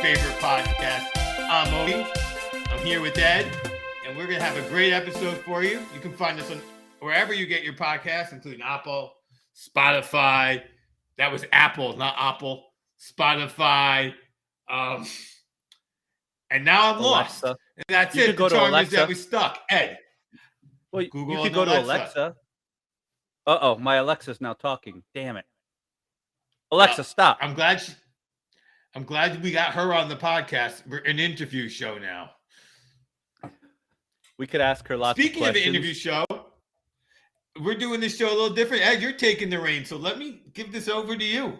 favorite podcast. I'm Obi. I'm here with Ed, and we're going to have a great episode for you. You can find us on wherever you get your podcasts, including Apple, Spotify. That was Apple, not Apple. Spotify. And now I'm lost. And that's it. The charm is that we stuck. Ed. Well, Google you could go to Alexa. Uh-oh, my Alexa's now talking. Damn it. Alexa, stop. I'm glad we got her on the podcast. We're an interview show now. We could ask her lots of questions. Speaking of the interview show, we're doing this show a little different. Ed, you're taking the reins, so let me give this over to you.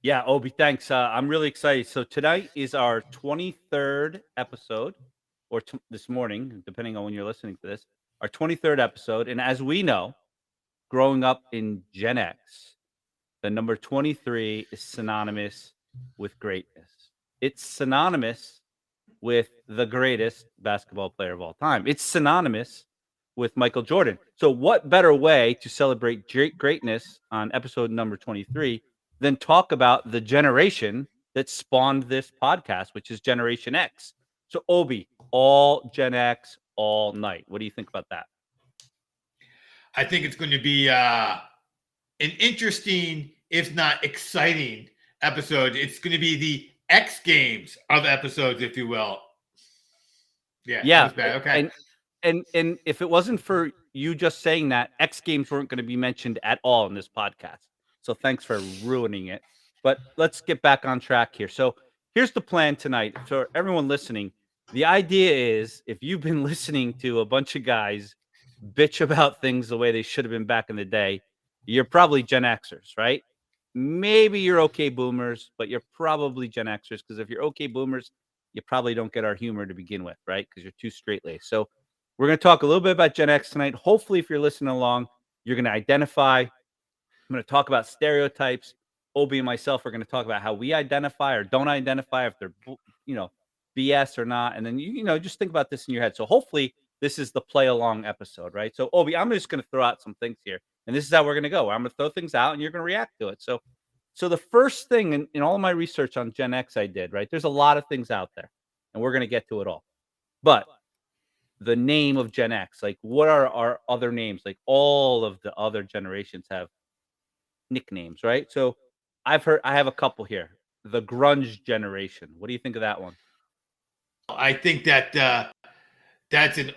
Yeah, Obi, thanks. I'm really excited. So tonight is our 23rd episode, or this morning, depending on when you're listening to this, our 23rd episode. And as we know, growing up in Gen X, the number 23 is synonymous with greatness. It's synonymous with the greatest basketball player of all time. It's synonymous with Michael Jordan. So what better way to celebrate greatness on episode number 23 than talk about the generation that spawned this podcast, which is Generation X. So Obi, all Gen X, all night. What do you think about that? I think it's going to be an interesting, if not exciting, episode. It's going to be the X Games of episodes, if you will. Yeah. That was bad. Okay. And if it wasn't for you just saying that, X Games weren't going to be mentioned at all in this podcast. So thanks for ruining it. But let's get back on track here. So here's the plan tonight for everyone listening. The idea is, if you've been listening to a bunch of guys bitch about things the way they should have been back in the day, you're probably Gen Xers, right? Maybe you're okay boomers, but you're probably Gen Xers, because if you're okay boomers, you probably don't get our humor to begin with, right? Because you're too straight-laced. So we're going to talk a little bit about Gen X tonight. Hopefully, if you're listening along, you're going to identify. I'm going to talk about stereotypes. Obi and myself are going to talk about how we identify or don't identify, if they're, BS or not. And then, just think about this in your head. So hopefully this is the play along episode, right? So Obi, I'm just going to throw out some things here, and this is how we're going to go. I'm going to throw things out and you're going to react to it. So the first thing in all of my research on Gen X I did, right? There's a lot of things out there, and we're going to get to it all. But the name of Gen X, like, what are our other names? Like, all of the other generations have nicknames, right? So I have a couple here. The Grunge Generation. What do you think of that one? I think that that's an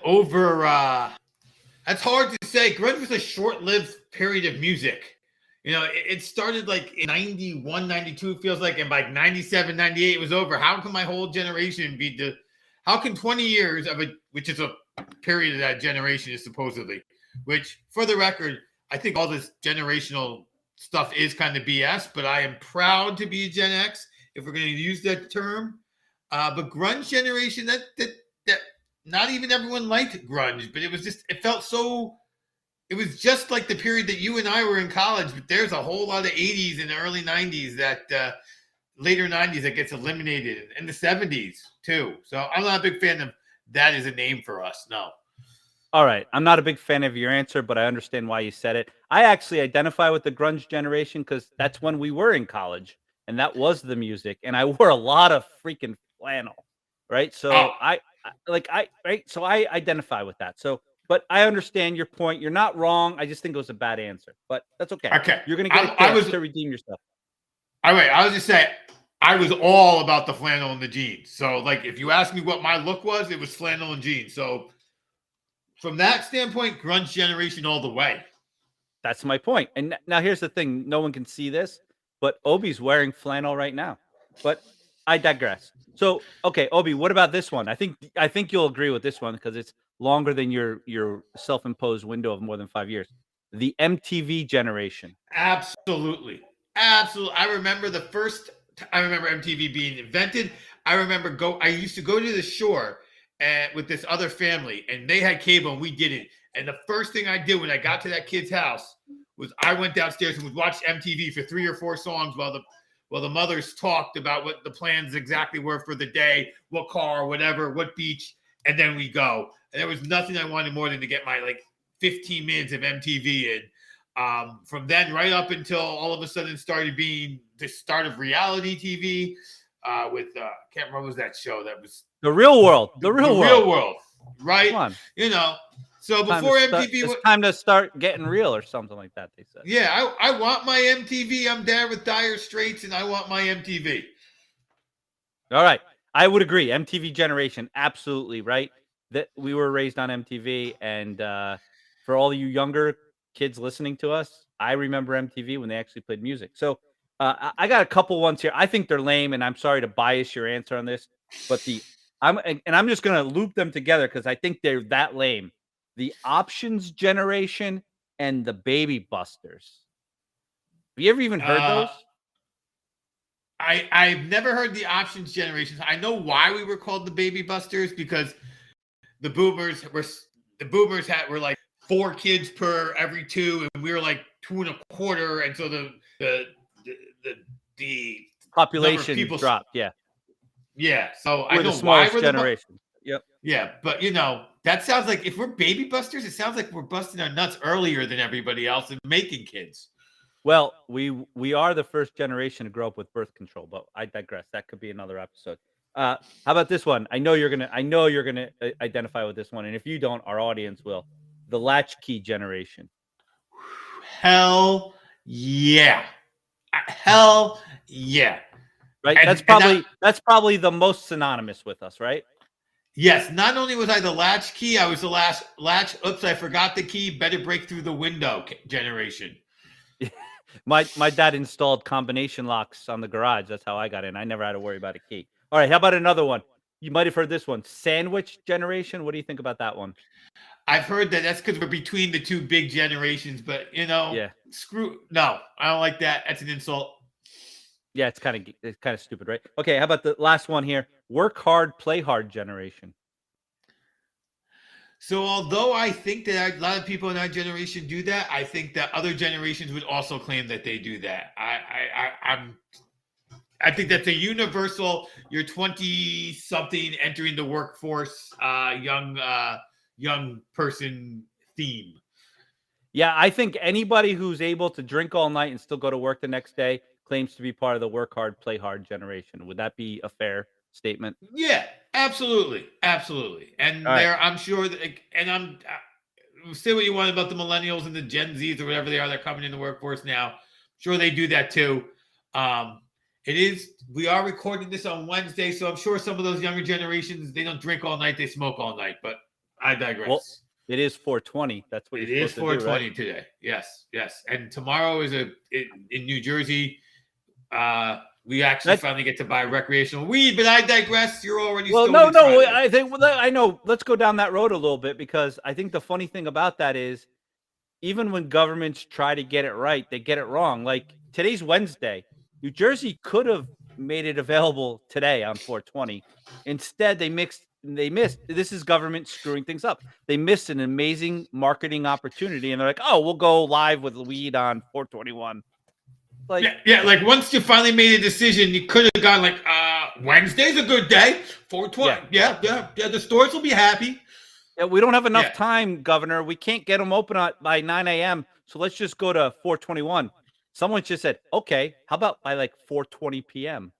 that's hard to say. Grunge was a short-lived period of music. It started like in 91, 92, it feels like, and by 97, 98, it was over. How can my whole generation how can 20 years of it, which is a period of that generation is supposedly, which, for the record, I think all this generational stuff is kind of BS, but I am proud to be a Gen X, if we're going to use that term. But Grunge Generation, that not even everyone liked grunge, but it was just like the period that you and I were in college, but there's a whole lot of 80s and early 90s later 90s that gets eliminated, and the 70s too. So I'm not a big fan of that as a name for us. No. All right. I'm not a big fan of your answer, but I understand why you said it. I actually identify with the Grunge Generation because that's when we were in college, and that was the music. And I wore a lot of freaking flannel, right? So I identify with that. So, but I understand your point. You're not wrong. I just think it was a bad answer, but that's okay. Okay. You're going to get a chance to redeem yourself. All right. I was just saying, I was all about the flannel and the jeans. So, like, if you ask me what my look was, it was flannel and jeans. So, from that standpoint, Grunge Generation all the way. That's my point. And now here's the thing. No one can see this, but Obi's wearing flannel right now. But I digress. So, okay, Obi, what about this one? I think you'll agree with this one because it's longer than your self-imposed window of more than 5 years. The MTV Generation. Absolutely. I remember MTV being invented. I used to go to the shore with this other family, and they had cable and we didn't. And the first thing I did when I got to that kid's house was I went downstairs and would watch MTV for 3 or 4 songs while the mothers talked about what the plans exactly were for the day, what car, whatever, what beach, and then we go. And there was nothing I wanted more than to get my 15 minutes of MTV in. From then right up until all of a sudden started being the start of reality TV. with can't remember what was that show that was The Real World. The Real World, right? Come on. So before MTV, it's time to start getting real or something like that. They said. Yeah, I want my MTV. I'm down with Dire Straits, and I want my MTV. All right, I would agree. MTV Generation, absolutely right. That we were raised on MTV, and for all you younger kids listening to us, I remember MTV when they actually played music. So I got a couple ones here. I think they're lame, and I'm sorry to bias your answer on this, but I'm just gonna loop them together because I think they're that lame. The Options Generation and the Baby Busters. Have you ever even heard those? I've never heard the Options Generation. I know why we were called the Baby Busters, because the boomers were like 4 kids per every 2, and we were like 2 1/4, and so the population people dropped. Yeah. So we're I know the smallest why we're generation. Yep. Yeah, but that sounds like if we're Baby Busters, it sounds like we're busting our nuts earlier than everybody else and making kids. Well, we are the first generation to grow up with birth control, but I digress. That could be another episode. How about this one? I know you're gonna identify with this one, and if you don't, our audience will. The Latchkey Generation. Hell yeah! Hell yeah! Right. That's probably the most synonymous with us, right? Yes. Not only was I the latchkey, I was the last latch. Oops, I forgot the key. Better break through the window generation. My dad installed combination locks on the garage. That's how I got in. I never had to worry about a key. All right, how about another one? You might have heard this one. Sandwich Generation. What do you think about that one? I've heard that's because we're between the 2 big generations, but no, I don't like that. That's an insult. Yeah, it's kind of stupid, right? Okay, how about the last one here? Work hard, play hard Generation. So although I think that a lot of people in our generation do that, I think that other generations would also claim that they do that. I think that's a universal. You're 20 something entering the workforce, young person theme. Yeah, I think anybody who's able to drink all night and still go to work the next day claims to be part of the work hard, play hard generation. Would that be a fair statement? Yeah, absolutely. And I'm sure that, and say what you want about the millennials and the Gen Zs or whatever they are, they're coming in the workforce now. I'm sure they do that too. We are recording this on Wednesday, so I'm sure some of those younger generations, they don't drink all night, they smoke all night, but I digress. Well, it is 420. That's what it is 420 right? Today. Yes. And tomorrow is in New Jersey. We actually finally get to buy recreational weed, but I digress. You're already I think I know. Let's go down that road a little bit, because I think the funny thing about that is even when governments try to get it right, they get it wrong. Like today's Wednesday. New Jersey could have made it available today on 420. Instead, they missed. This is government screwing things up. They missed an amazing marketing opportunity, and they're like, "Oh, we'll go live with weed on 421." Like, yeah. Like once you finally made a decision, you could have gone like, Wednesday's a good day. 420. Yeah. The stores will be happy. Yeah, we don't have enough time, Governor. We can't get them open by 9 a.m. So let's just go to 421. Someone just said, okay, how about by like 4:20 p.m.?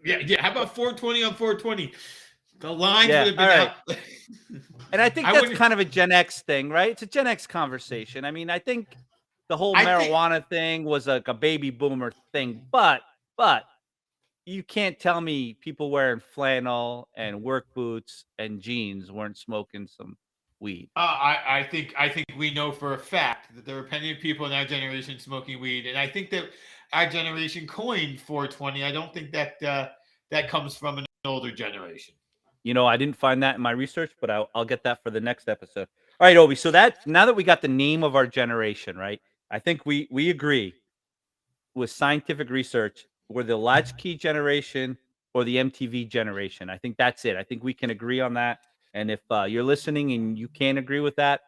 Yeah. How about 420 on 420? The lines would have been out. And I think that's kind of a Gen X thing, right? It's a Gen X conversation. I mean, I think the whole marijuana thing was like a baby boomer thing, but you can't tell me people wearing flannel and work boots and jeans weren't smoking some weed. I think we know for a fact that there were plenty of people in our generation smoking weed, and I think that our generation coined 420. I don't think that that comes from an older generation. I didn't find that in my research, but I'll get that for the next episode. All right, Obi. So now that we got the name of our generation, right? I think we agree with scientific research, we're the Latchkey Generation or the MTV Generation. I think that's it. I think we can agree on that. And if you're listening and you can't agree with that,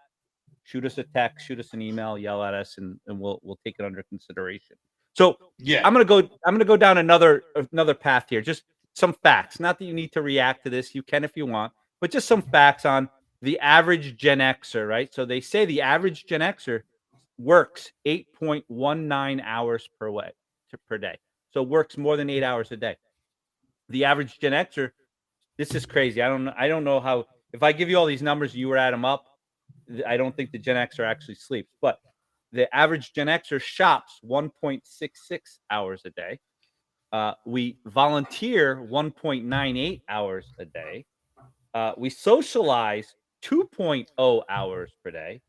shoot us a text, shoot us an email, yell at us, and we'll take it under consideration. So I'm gonna go down another path here. Just some facts. Not that you need to react to this. You can if you want, but just some facts on the average Gen Xer, right? So they say the average Gen Xer works 8.19 hours per day. So works more than 8 hours a day. the average Gen Xer, this is crazy. I don't know how, if I give you all these numbers, you were add them up, I don't think the Gen Xer actually sleeps, but the average Gen Xer shops 1.66 hours a day. We volunteer 1.98 hours a day. We socialize 2.0 hours per day.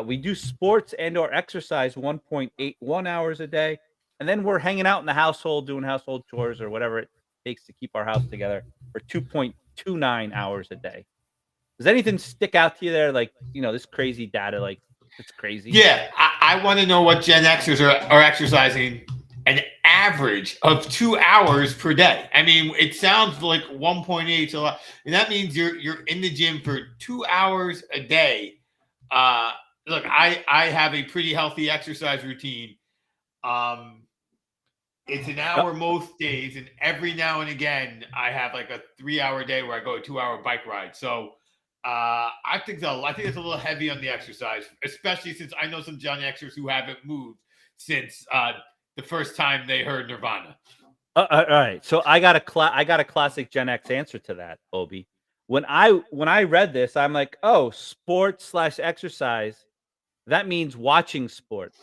We do sports and or exercise 1.81 hours a day. And then we're hanging out in the household, doing household chores or whatever it takes to keep our house together for 2.29 hours a day. Does anything stick out to you there? Like, this crazy data, like, it's crazy. Yeah, I want to know what Gen Xers are exercising an average of 2 hours per day. I mean, it sounds like 1.8 a lot, and that means you're in the gym for 2 hours a day. Look, I have a pretty healthy exercise routine. It's an hour most days, and every now and again, I have like a 3-hour day where I go a 2-hour bike ride. So I think it's a little heavy on the exercise, especially since I know some Gen Xers who haven't moved since the first time they heard Nirvana. All right, so I got a classic Gen X answer to that, Obi. When I read this, I'm like, oh, sports / exercise. That means watching sports,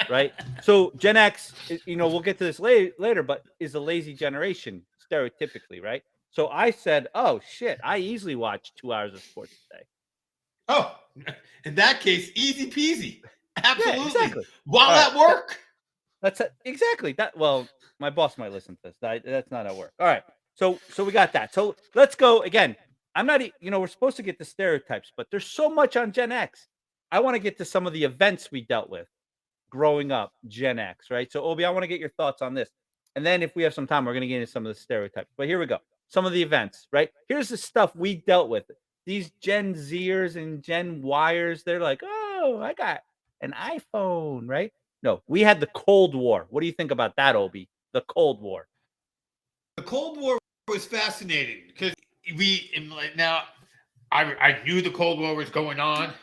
right? So Gen X, we'll get to this later, but is a lazy generation stereotypically, right? So I said, oh shit, I easily watch 2 hours of sports a day. Oh, in that case, easy peasy. Absolutely. Yeah, exactly. While at work. That's exactly that. Well, my boss might listen to this. That's not at work. All right. So we got that. So let's go again. I'm not, we're supposed to get the stereotypes, but there's so much on Gen X. I want to get to some of the events we dealt with growing up, Gen X, right? So Obi, I want to get your thoughts on this. And then if we have some time, we're going to get into some of the stereotypes. But here we go. Some of the events, right? Here's the stuff we dealt with. These Gen Zers and Gen Yers, they're like, oh, I got an iPhone, right? No, we had the Cold War. What do you think about that, Obi? The Cold War. The Cold War was fascinating because I knew the Cold War was going on.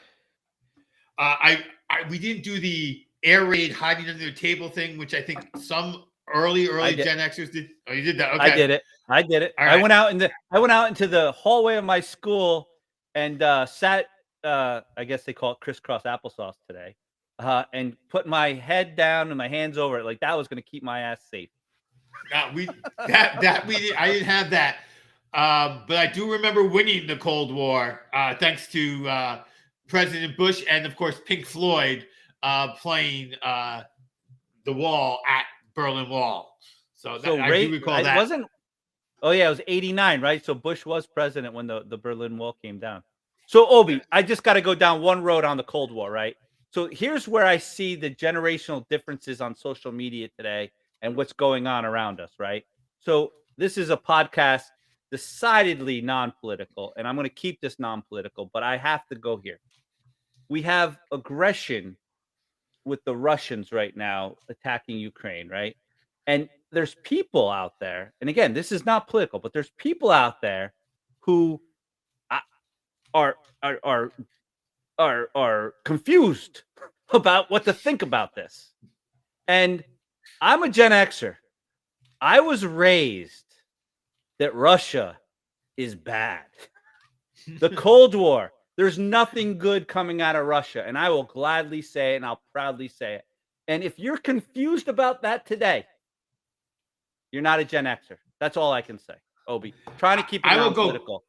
We didn't do the air raid hiding under the table thing, which I think some early Gen Xers did. Oh, you did that? Okay. I did it. Right. I went out into the hallway of my school and sat. I guess they call it crisscross applesauce today. And put my head down and my hands over it, like that was going to keep my ass safe. I didn't have that, but I do remember winning the Cold War thanks to President Bush and of course Pink Floyd playing The Wall at Berlin Wall. So I do recall that. Wasn't. Oh yeah, it was 89, right? So Bush was president when the Berlin Wall came down. So Obi, I just got to go down one road on the Cold War, right? So here's where I see the generational differences on social media today and what's going on around us, right? So this is a podcast decidedly non-political, and I'm going to keep this non-political, but I have to go here. We have aggression with the Russians right now attacking Ukraine, right? And there's people out there, and again, this is not political, but there's people out there who are confused about what to think about this. And I'm a Gen Xer. I was raised that Russia is bad. The Cold War, there's nothing good coming out of Russia. And I will gladly say it, and I'll proudly say it. And if you're confused about that today, you're not a Gen Xer. That's all I can say, Obi. Trying to keep it non-political.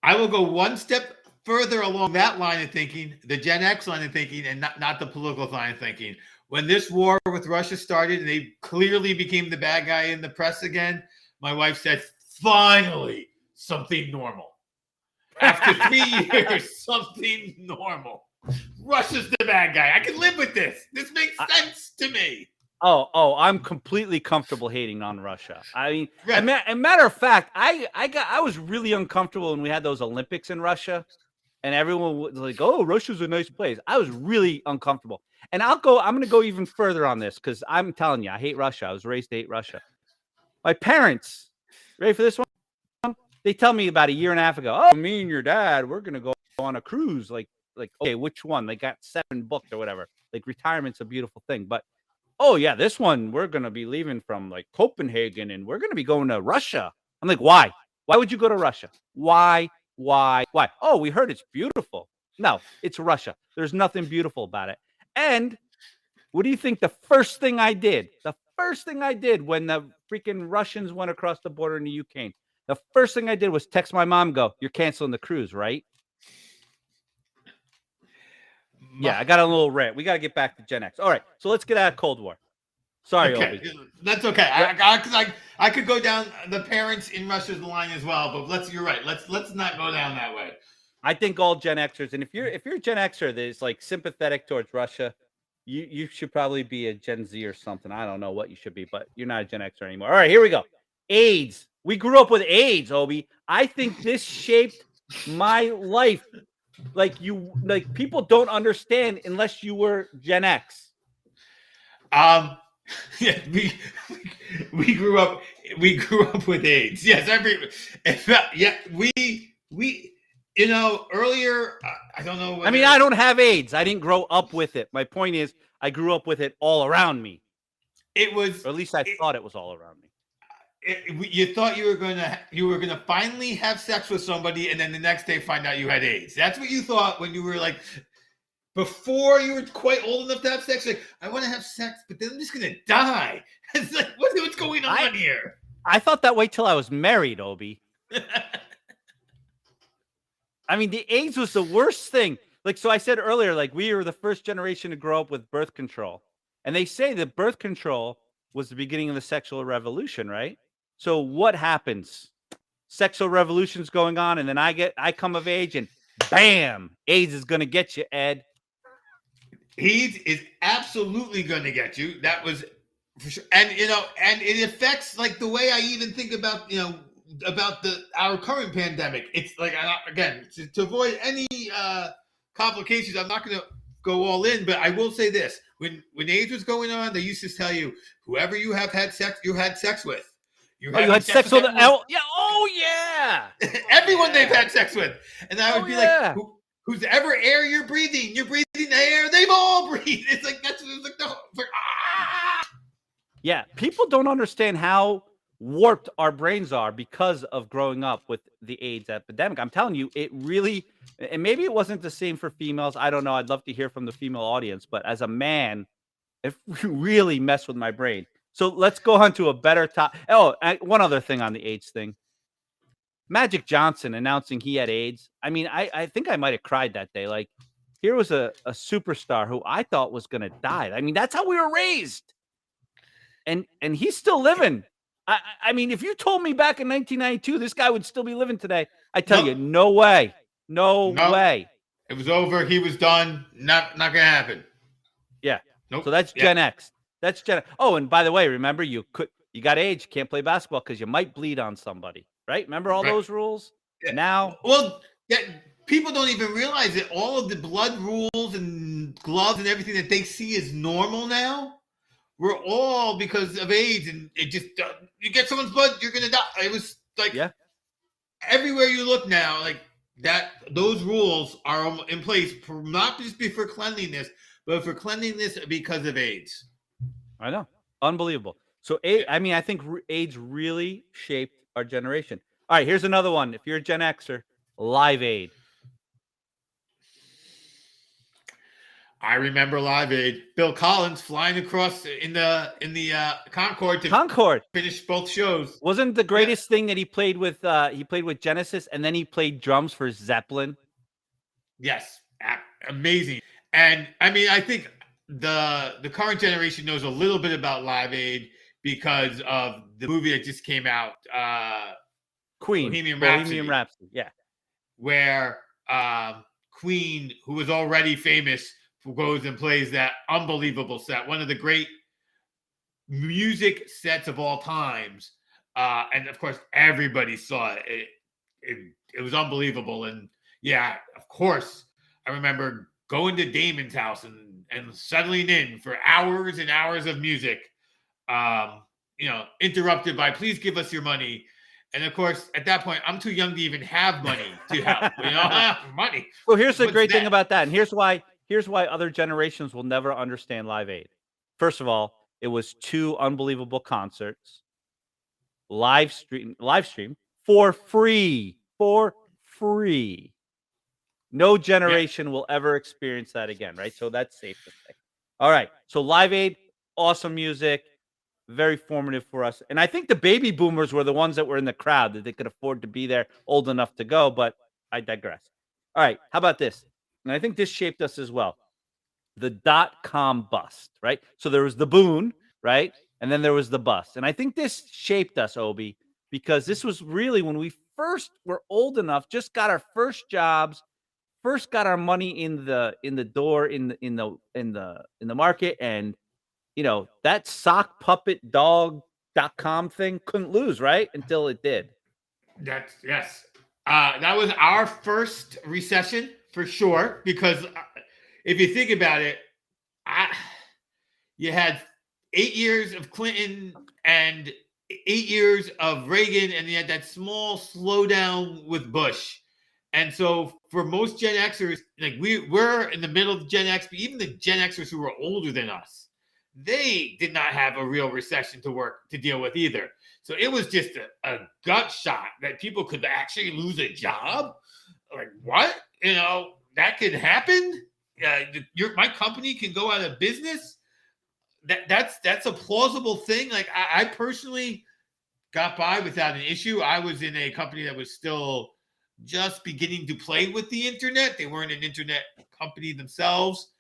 I will go one step further along that line of thinking, the Gen X line of thinking, and not the political line of thinking. When this war with Russia started and they clearly became the bad guy in the press again, my wife said, finally, something normal. After 3 years, something normal. Russia's the bad guy. I can live with this. This makes sense to me. Oh, I'm completely comfortable hating on Russia. I mean, right. As a matter of fact, I was really uncomfortable when we had those Olympics in Russia. And everyone was like, oh, Russia's a nice place. I was really uncomfortable. And I'm going to go even further on this because I'm telling you, I hate Russia. I was raised to hate Russia. My parents, ready for this one? They tell me about a year and a half ago, oh, me and your dad, we're going to go on a cruise. Like, okay, which one? They got 7 booked or whatever. Like, retirement's a beautiful thing. But oh yeah, this one we're gonna be leaving from like Copenhagen and we're gonna be going to Russia. I'm like, why? Why would you go to Russia? Why? Why? Why? Oh, we heard it's beautiful. No, it's Russia. There's nothing beautiful about it. And what do you think the first thing I did? The first thing I did when the freaking Russians went across the border into Ukraine, the first thing I did was text my mom, go, you're canceling the cruise, right? Yeah, I got a little rant. We got to get back to Gen X. All right, so let's get out of Cold War. Sorry, Okay, Obi. that's okay. I could go down the parents in Russia's line as well, but you're right. Let's not go down that way. I think all Gen Xers, and if you're a Gen Xer that is like sympathetic towards Russia, you should probably be a Gen Z or something. I don't know what you should be, but you're not a Gen Xer anymore. All right, here we go. AIDS. We grew up with AIDS, Obi. I think this shaped my life. Like people don't understand unless you were Gen X. Yeah, we grew up with AIDS. Yes, we earlier. I don't know. I mean, I don't have AIDS. I didn't grow up with it. My point is, I grew up with it all around me. It was, or at least I thought it was all around me. You thought you were gonna finally have sex with somebody, and then the next day find out you had AIDS. That's what you thought when you were like, before you were quite old enough to have sex. Like, I want to have sex, but then I'm just gonna die. It's like, what's going on here? I thought that way till I was married, Obi. I mean, the AIDS was the worst thing. Like, so I said earlier, like, we were the first generation to grow up with birth control. And they say that birth control was the beginning of the sexual revolution, right? So what happens? Sexual revolution's going on, and then I come of age, and bam, AIDS is going to get you, Ed. AIDS is absolutely going to get you. That was for sure. And, and it affects like the way I even think about, about our current pandemic. It's like, again, to avoid any complications, I'm not going to go all in, but I will say this: when AIDS was going on, they used to tell you whoever you had sex with. You had sex with yeah. Oh yeah. Everyone they've had sex with, and I would be like, whose ever air you're breathing the air they've all breathed. It's like Yeah, people don't understand how warped our brains are because of growing up with the AIDS epidemic. I'm telling you, it really, and maybe it wasn't the same for females. I don't know. I'd love to hear from the female audience, but as a man, it really messed with my brain. So let's go on to a better top. Oh, one other thing on the AIDS thing. Magic Johnson announcing he had AIDS. I mean, I think I might have cried that day. Like, here was a superstar who I thought was going to die. I mean, that's how we were raised. And he's still living. I mean, if you told me back in 1992 this guy would still be living today, I tell you, no way. No way. It was over. He was done. Not going to happen. Yeah. Nope. So that's Gen X. That's Gen X. Oh, and by the way, remember, you got AIDS. You can't play basketball because you might bleed on somebody. Right? Remember all those rules? Yeah. Now, well, people don't even realize that all of the blood rules and gloves and everything that they see is normal now were all because of AIDS, and it just you get someone's blood, you're gonna die. It was like everywhere you look now, like that. Those rules are in place for not just for cleanliness, but for cleanliness because of AIDS. I know, unbelievable. So, I mean, I think AIDS really shaped our generation. All right, here's another one. If you're a Gen Xer, Live Aid. I remember Live Aid. Bill Collins flying across in the Concorde to finish both shows. Wasn't the greatest thing that he played with Genesis, and then he played drums for Zeppelin? Yes, amazing. And I mean, I think the current generation knows a little bit about Live Aid because of the movie that just came out, Queen, Bohemian Rhapsody. Yeah, where Queen, who was already famous, goes and plays that unbelievable set, one of the great music sets of all times, and of course everybody saw it. It was unbelievable. And yeah, of course, I remember going to Damon's house and settling in for hours and hours of music, interrupted by "please give us your money." And of course, at that point, I'm too young to even have money to help. Money. Well, here's the great thing about that, and here's why other generations will never understand Live Aid. First of all, It was 2 unbelievable concerts, live stream for free. For free. No generation will ever experience that again, right? So that's safe to say. All right. So Live Aid, awesome music, very formative for us. And I think the baby boomers were the ones that were in the crowd that they could afford to be there, old enough to go, but I digress. All right. How about this? And I think this shaped us as well. The .com bust, right? So there was the boon, right? And then there was the bust. And I think this shaped us, Obi, because this was really when we first were old enough, just got our first jobs, first got our money in the door in the market, and that sock puppet dog.com thing couldn't lose, right? Until it did. That's yes. That was our first recession for sure, because if you think about it, you had 8 years of Clinton and 8 years of Reagan, and you had that small slowdown with Bush. And so for most Gen Xers, like we're in the middle of Gen X, but even the Gen Xers who were older than us, they did not have a real recession to deal with either. So it was just a gut shot that people could actually lose a job. Like, what? That could happen. My company can go out of business. That's a plausible thing. Like, I personally got by without an issue. I was in a company that was still just beginning to play with the internet. They weren't an internet company themselves.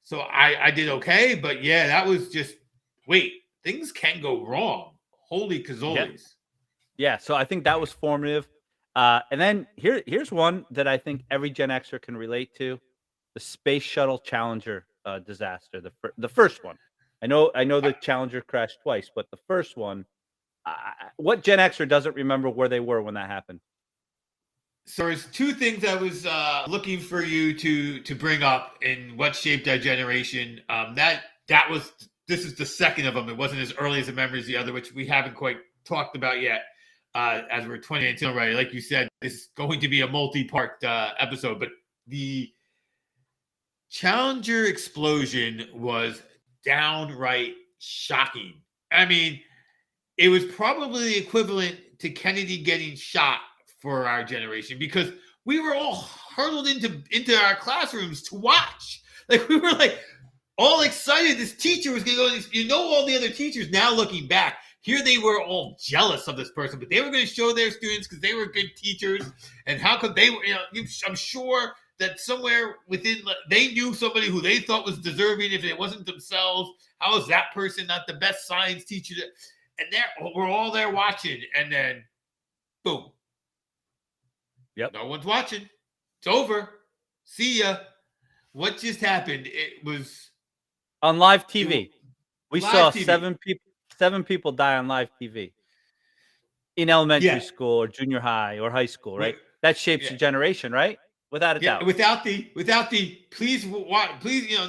So I did okay. But yeah, that was just, wait, things can go wrong. Holy cazoles. Yeah. So I think that was formative. And then here's one that I think every Gen Xer can relate to: the Space Shuttle Challenger disaster. The first one. I know the Challenger crashed twice, but the first one. What Gen Xer doesn't remember where they were when that happened? So there's 2 things I was looking for you to bring up in what shaped our generation. This is the second of them. It wasn't as early as the memories the other, which we haven't quite talked about yet. As we're 2019 already, like you said, this is going to be a multi-part episode. But the Challenger explosion was downright shocking. I mean, it was probably the equivalent to Kennedy getting shot for our generation, because we were all hurtled into our classrooms to watch. Like, we were like all excited this teacher was going to go. All the other teachers now looking back, here they were all jealous of this person, but they were going to show their students because they were good teachers. And how could they, I'm sure that somewhere within, they knew somebody who they thought was deserving if it wasn't themselves. How is that person not the best science teacher? And we're all there watching, and then boom. Yep. No one's watching. It's over. See ya. What just happened? It was on live TV. We saw TV. 7 people die on live TV in elementary school or junior high or high school, right? That shapes a generation, right? Without a doubt. Without the please watch,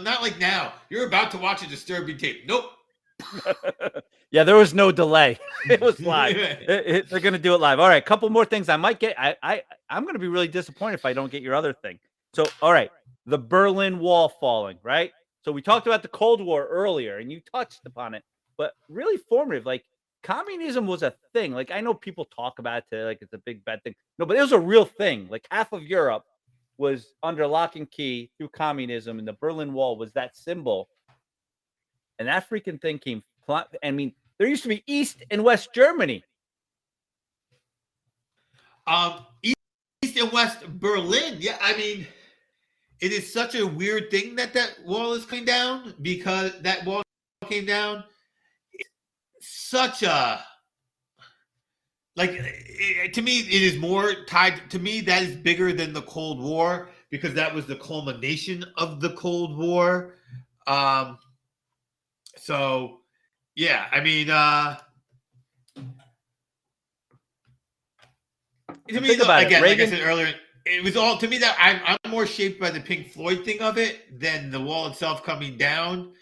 not like now. You're about to watch a disturbing tape. Nope. Yeah, there was no delay. It was live. They're going to do it live. All right, couple more things I might get. I'm going to be really disappointed if I don't get your other thing. So, all right, the Berlin Wall falling, right? So we talked about the Cold War earlier, and you touched upon it, but really formative. Like, communism was a thing. Like, I know people talk about it today, like it's a big bad thing. No, but it was a real thing. Like, half of Europe was under lock and key through communism, and the Berlin Wall was that symbol. And that freaking thing came. I mean, there used to be East and West Germany. East and West Berlin. Yeah, I mean, it is such a weird thing that wall is coming down, because that wall came down. It's such a, to me, it is more tied. To me, that is bigger than the Cold War, because that was the culmination of the Cold War. So, yeah, I mean, to me, again, like I said earlier, it was all, to me, that I'm more shaped by the Pink Floyd thing of it than the wall itself coming down.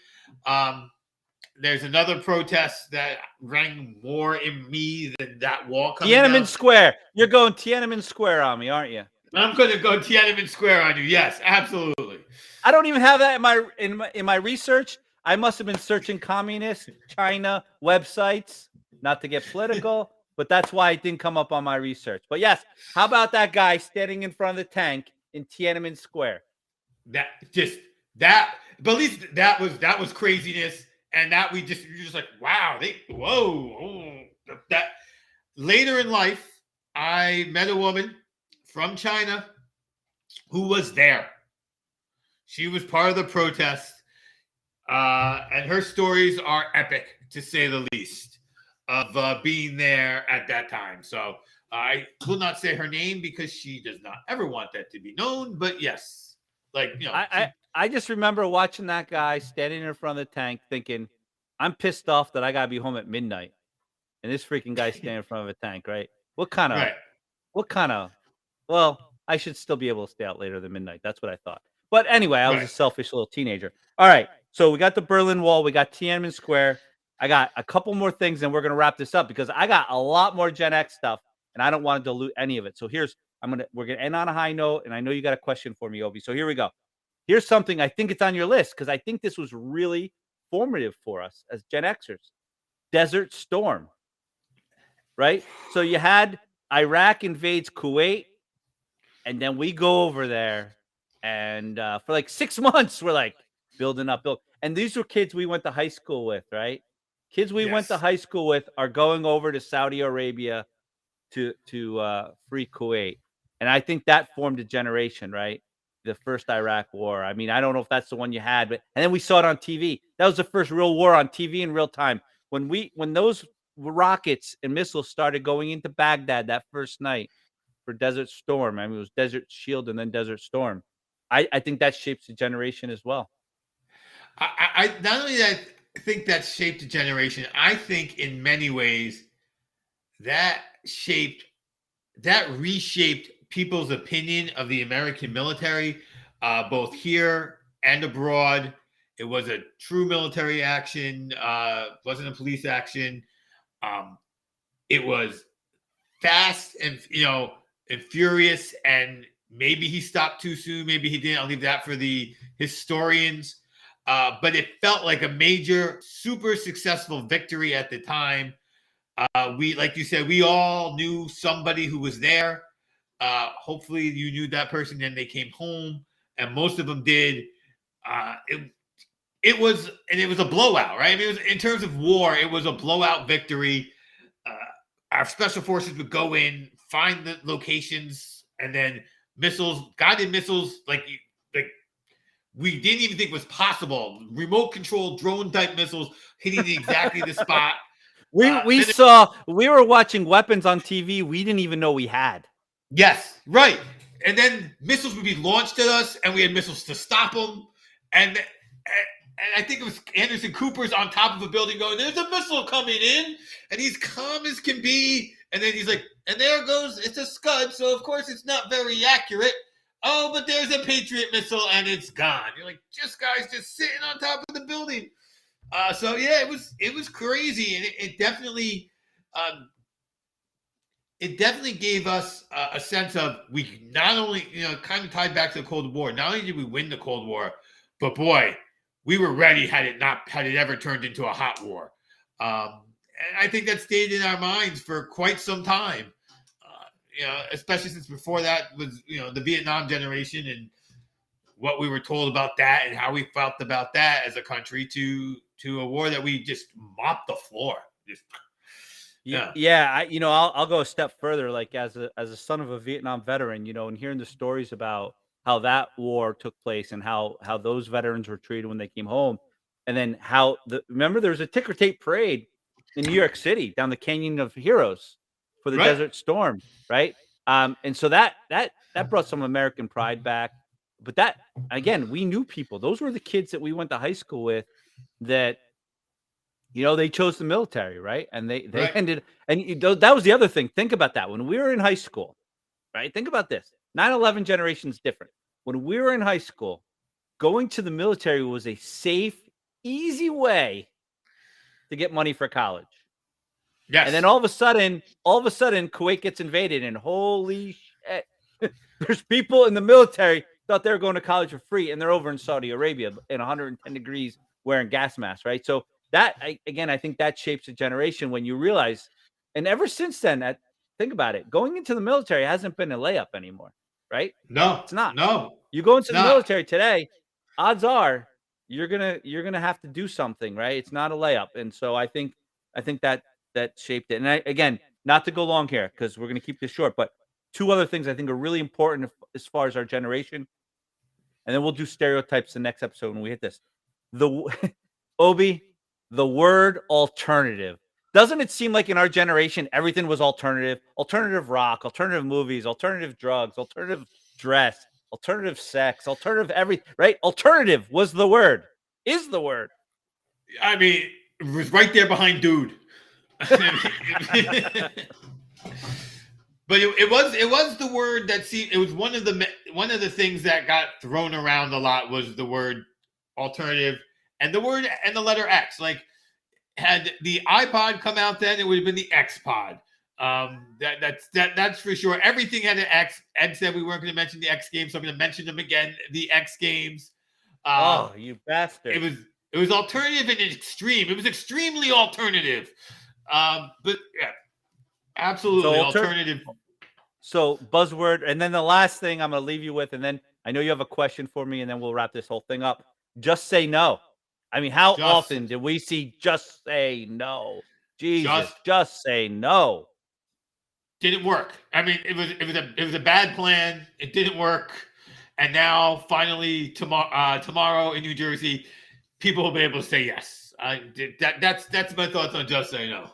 There's another protest that rang more in me than that wall coming down. Tiananmen Square. You're going Tiananmen Square on me, aren't you? I'm going to go Tiananmen Square on you. Yes, absolutely. I don't even have that in my research. I must have been searching communist China websites, not to get political, but that's why it didn't come up on my research. But yes, how about that guy standing in front of the tank in Tiananmen Square? But at least that was craziness, and that you're just like, wow, that. Later in life, I met a woman from China who was there. She was part of the protest, and her stories are epic, to say the least, of being there at that time. So I will not say her name because she does not ever want that to be known. But yes, like, I just remember watching that guy standing in front of the tank, thinking, "I'm pissed off that I gotta be home at midnight." And this freaking guy standing in front of a tank, right? What kind of, right. what kind of? Well, I should still be able to stay out later than midnight. That's what I thought. But anyway, I was a Right. selfish little teenager. All right, so we got the Berlin Wall, we got Tiananmen Square. I got a couple more things, and we're gonna wrap this up because I got a lot more Gen X stuff, and I don't want to dilute any of it. So we're gonna end on a high note, and I know you got a question for me, Obi. So here we go. Here's something I think it's on your list because I think this was really formative for us as Gen Xers. Desert Storm, right? So you had Iraq invades Kuwait, and then we go over there, and for like 6 months, we're like building up, and these were kids we went to high school with, right? Kids we went to Yes. high school with are going over to Saudi Arabia to free Kuwait, and I think that formed a generation, right? The first Iraq War. I mean, I don't know if that's the one you had, but and then we saw it on TV. That was the first real war on TV in real time. When those rockets and missiles started going into Baghdad that first night for Desert Storm. I mean, it was Desert Shield and then Desert Storm. I think that shapes the generation as well. I not only that I think that shaped a generation, I think in many ways that reshaped people's opinion of the American military, both here and abroad. It was a true military action, wasn't a police action. Um, it was fast and furious, and maybe he stopped too soon, maybe he didn't. I'll leave that for the historians. But it felt like a major, super successful victory at the time. We, like you said, we all knew somebody who was there. Hopefully, you knew that person, and they came home, and most of them did. It was a blowout, right? I mean, in terms of war, it was a blowout victory. Uh, our special forces would go in, find the locations, and then guided missiles, like we didn't even think was possible. Remote control drone type missiles hitting exactly the spot. We were watching weapons on TV we didn't even know we had. Yes, right. And then missiles would be launched at us, and we had missiles to stop them. And I think it was Anderson Cooper's on top of a building going, "There's a missile coming in," and he's calm as can be. And then he's like, "And there it goes. It's a Scud, so of course it's not very accurate. Oh, but there's a Patriot missile, and it's gone." You're like, "Just guys, just sitting on top of the building." So yeah, it was crazy, and it definitely gave us a sense of, we not only, kind of tied back to the Cold War. Not only did we win the Cold War, but boy, we were ready had it ever turned into a hot war. And I think that stayed in our minds for quite some time. Especially since before that was, the Vietnam generation and what we were told about that and how we felt about that as a country to a war that we just mopped the floor. Yeah. I'll go a step further. Like as a son of a Vietnam veteran, and hearing the stories about how that war took place and how those veterans were treated when they came home, and then remember there was a ticker tape parade in New York City down the Canyon of Heroes for the Right. Desert Storm, right? And so that brought some American pride back. But that, again, we knew people. Those were the kids that we went to high school with that, they chose the military, right? And they Right. ended, and that was the other thing. Think about that. When we were in high school, right? Think about this. 9/11 generation is different. When we were in high school, going to the military was a safe, easy way to get money for college. Yes. And then all of a sudden, Kuwait gets invaded, and holy shit, there's people in the military thought they were going to college for free, and they're over in Saudi Arabia in 110 degrees wearing gas masks, right? So that I think that shapes a generation when you realize, and ever since then, think about it, going into the military hasn't been a layup anymore, right? No, It's not. no, You go it's into the not. military today, odds are you're gonna have to do something, right? It's not a layup, and so I think that shaped it. And again, not to go long here because we're gonna keep this short, but two other things I think are really important as far as our generation, and then we'll do stereotypes the next episode when we hit this. The Obi, the word alternative. Doesn't it seem like in our generation everything was alternative? Alternative rock, alternative movies, alternative drugs, alternative dress, alternative sex, alternative right? Alternative was the word. Is the word. I mean, it was right there behind dude. But it was the word that it was one of the things that got thrown around a lot was the word alternative and the word and the letter X. Like, had the iPod come out then, it would have been the X Pod. That's for sure. Everything had an X. Ed said we weren't going to mention the X Games, so I'm going to mention them again. The X Games. Oh, you bastard! It was alternative and extreme. It was extremely alternative. But yeah, absolutely So alternative. So buzzword, and then the last thing I'm going to leave you with, and then I know you have a question for me, and then we'll wrap this whole thing up. Just say no. I mean, how often did we see just say no? Jesus, just say no. Didn't work. I mean, it was a bad plan. It didn't work, and now finally tomorrow in New Jersey, people will be able to say yes. That's my thoughts on just say no.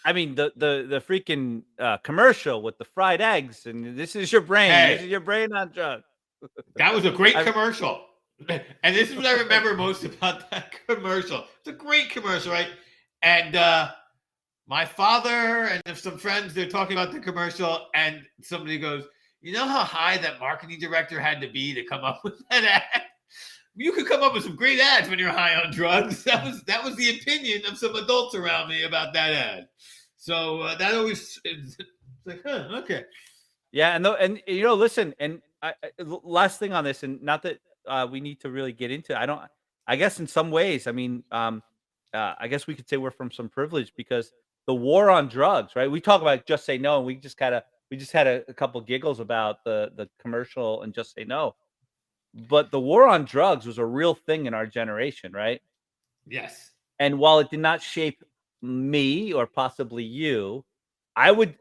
I mean, the freaking commercial with the fried eggs, and this is your brain. Hey, this is your brain on drugs. That was a great commercial. And this is what I remember most about that commercial. It's a great commercial, right? And my father and some friends, they're talking about the commercial, and somebody goes, you know how high that marketing director had to be to come up with that ad? You could come up with some great ads when you're high on drugs. That was the opinion of some adults around me about that ad. So that always it's like, okay. Yeah, and listen, and last thing on this, and not that we need to really get into. I guess in some ways, I mean, I guess we could say we're from some privilege because the war on drugs, right? We talk about just say no, and we just had a couple giggles about the commercial and just say no. But the war on drugs was a real thing in our generation, right? Yes. And while it did not shape me or possibly you, I would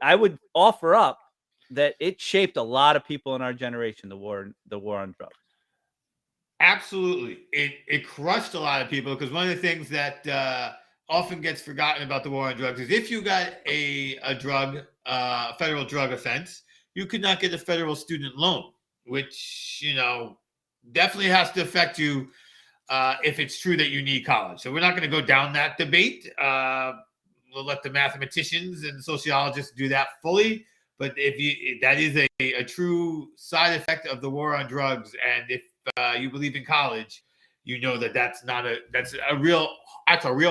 offer up that it shaped a lot of people in our generation, the war on drugs. Absolutely. It crushed a lot of people because one of the things that often gets forgotten about the war on drugs is if you got a federal drug offense, you could not get a federal student loan, which, definitely has to affect you if it's true that you need college. So we're not going to go down that debate. We'll let the mathematicians and sociologists do that fully. But that is a true side effect of the war on drugs, and if you believe in college, you know that's a real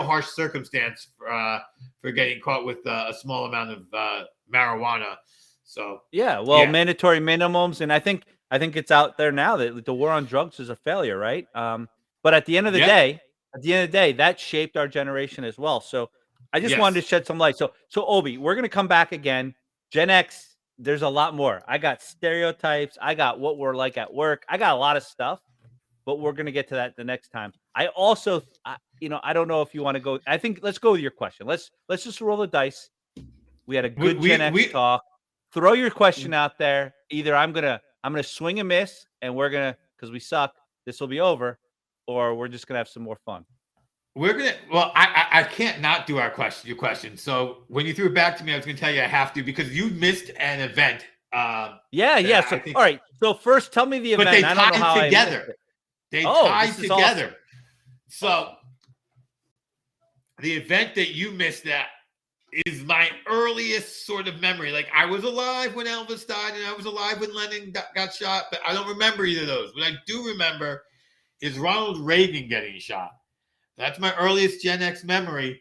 harsh circumstance for getting caught with a small amount of marijuana. So mandatory minimums, and I think it's out there now that the war on drugs is a failure, right? But at the end of the day, that shaped our generation as well. So I just wanted to shed some light. So Obi, we're gonna come back again. Gen X, there's a lot more. I got stereotypes. I got what we're like at work. I got a lot of stuff, but we're going to get to that the next time. I also, I don't know if you want to go. I think let's go with your question. Let's just roll the dice. We had a good Gen X talk. Throw your question out there. Either I'm gonna swing and miss, and we're gonna, because we suck, this will be over, or we're just gonna have some more fun. I can't not do your question. So when you threw it back to me, I was going to tell you I have to because you missed an event. So, all right. So first, tell me the event. But they tied together. They tied together. Awesome. So the event that you missed that is my earliest sort of memory. Like I was alive when Elvis died, and I was alive when Lennon got shot, but I don't remember either of those. What I do remember is Ronald Reagan getting shot. That's my earliest Gen X memory.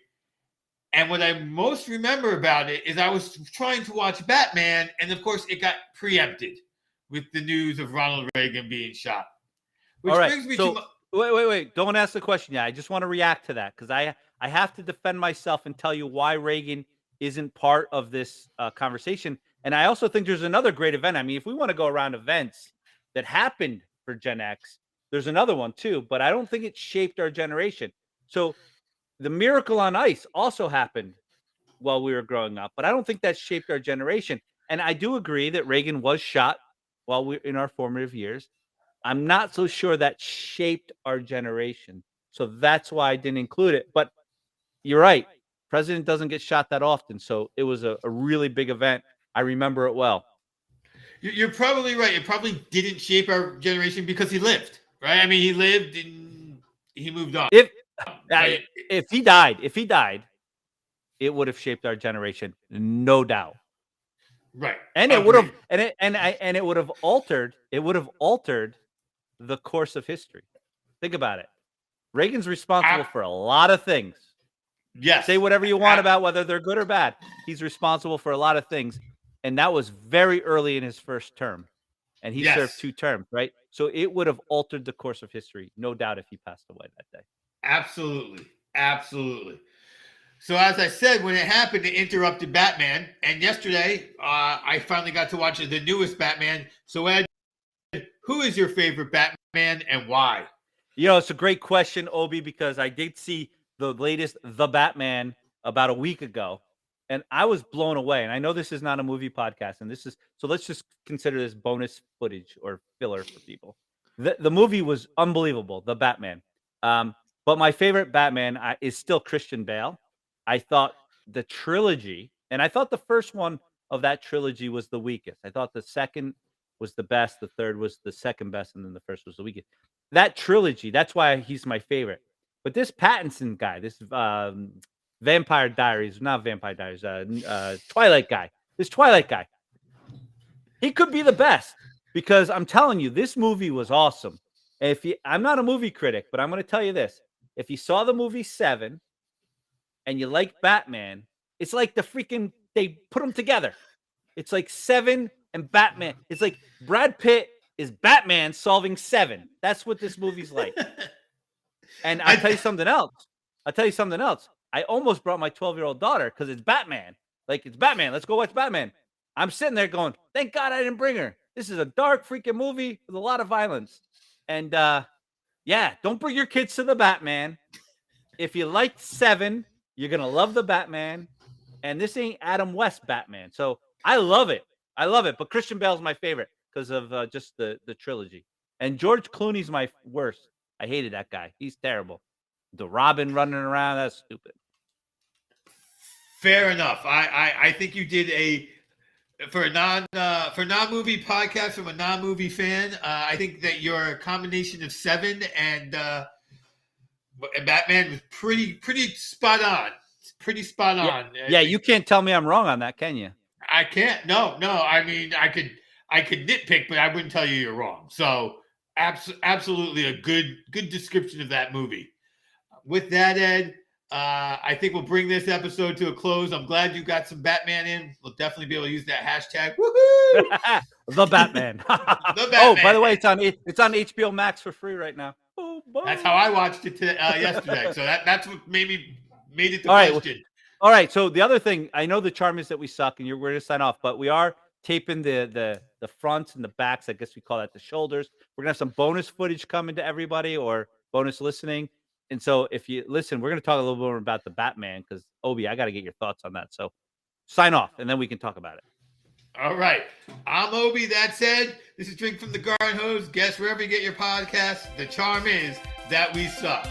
And what I most remember about it is I was trying to watch Batman, and of course it got preempted with the news of Ronald Reagan being shot. Which brings me to Wait. Don't ask the question yet. I just want to react to that because I have to defend myself and tell you why Reagan isn't part of this conversation. And I also think there's another great event. I mean, if we want to go around events that happened for Gen X, there's another one too, but I don't think it shaped our generation. So the Miracle on Ice also happened while we were growing up, but I don't think that shaped our generation. And I do agree that Reagan was shot while we in our formative years. I'm not so sure that shaped our generation. So that's why I didn't include it. But you're right. President doesn't get shot that often. So it was a really big event. I remember it well. You're probably right. It probably didn't shape our generation because he lived, right? I mean, he lived and he moved on. If he died, it would have shaped our generation, no doubt. Right. And it would have and it would have altered the course of history. Think about it. Reagan's responsible for a lot of things. Yes. Say whatever you want about whether they're good or bad. He's responsible for a lot of things. And that was very early in his first term. And he served 2 terms, right? So it would have altered the course of history, no doubt, if he passed away that day. Absolutely. So as I said, when it happened, it interrupted Batman. And yesterday, I finally got to watch the newest Batman. So Ed, who is your favorite Batman and why? It's a great question, Obi, because I did see the latest The Batman about a week ago, and I was blown away. And I know this is not a movie podcast, and so let's just consider this bonus footage or filler for people. The movie was unbelievable, The Batman. But my favorite Batman is still Christian Bale. I thought the trilogy, and I thought the first one of that trilogy was the weakest. I thought the second was the best, the third was the second best, and then the first was the weakest. That trilogy, that's why he's my favorite. But this Pattinson guy, this Vampire Diaries, not Vampire Diaries, Twilight guy, he could be the best because I'm telling you, this movie was awesome. I'm not a movie critic, but I'm going to tell you this. If you saw the movie Seven and you like Batman, it's like they put them together. It's like Seven and Batman. It's like Brad Pitt is Batman solving Seven. That's what this movie's like. And I'll tell you something else. I almost brought my 12-year-old daughter because it's Batman. Like, it's Batman. Let's go watch Batman. I'm sitting there going, thank God I didn't bring her. This is a dark freaking movie with a lot of violence. And don't bring your kids to the Batman. If you liked Seven, you're going to love the Batman. And this ain't Adam West Batman. So I love it. But Christian Bale's my favorite because of just the trilogy. And George Clooney's my worst. I hated that guy. He's terrible. The Robin running around, that's stupid. Fair enough. I think you did for non-movie podcast from a non-movie fan. I think that your combination of Seven and Batman was pretty spot on. Pretty spot on. Yeah, you can't tell me I'm wrong on that, can you? I can't. No. I mean, I could nitpick, but I wouldn't tell you you're wrong. So absolutely a good description of that movie. With that, Ed, I think we'll bring this episode to a close. I'm glad you got some Batman in. We'll definitely be able to use that hashtag. Woohoo! The Batman. The Batman. Oh, by the way, it's on HBO Max for free right now. Oh, that's how I watched it yesterday. So that's what made it the question. All right. So the other thing, I know the charm is that we suck, and we're going to sign off, but we are taping the fronts and the backs. I guess we call that the shoulders. We're gonna have some bonus footage coming to everybody or bonus listening. And so if you listen, we're going to talk a little bit more about the Batman because, Obi, I got to get your thoughts on that. So sign off, and then we can talk about it. All right. I'm Obi. That said, this is Drink from the Garden Hose. Guess wherever you get your podcasts, the charm is that we suck.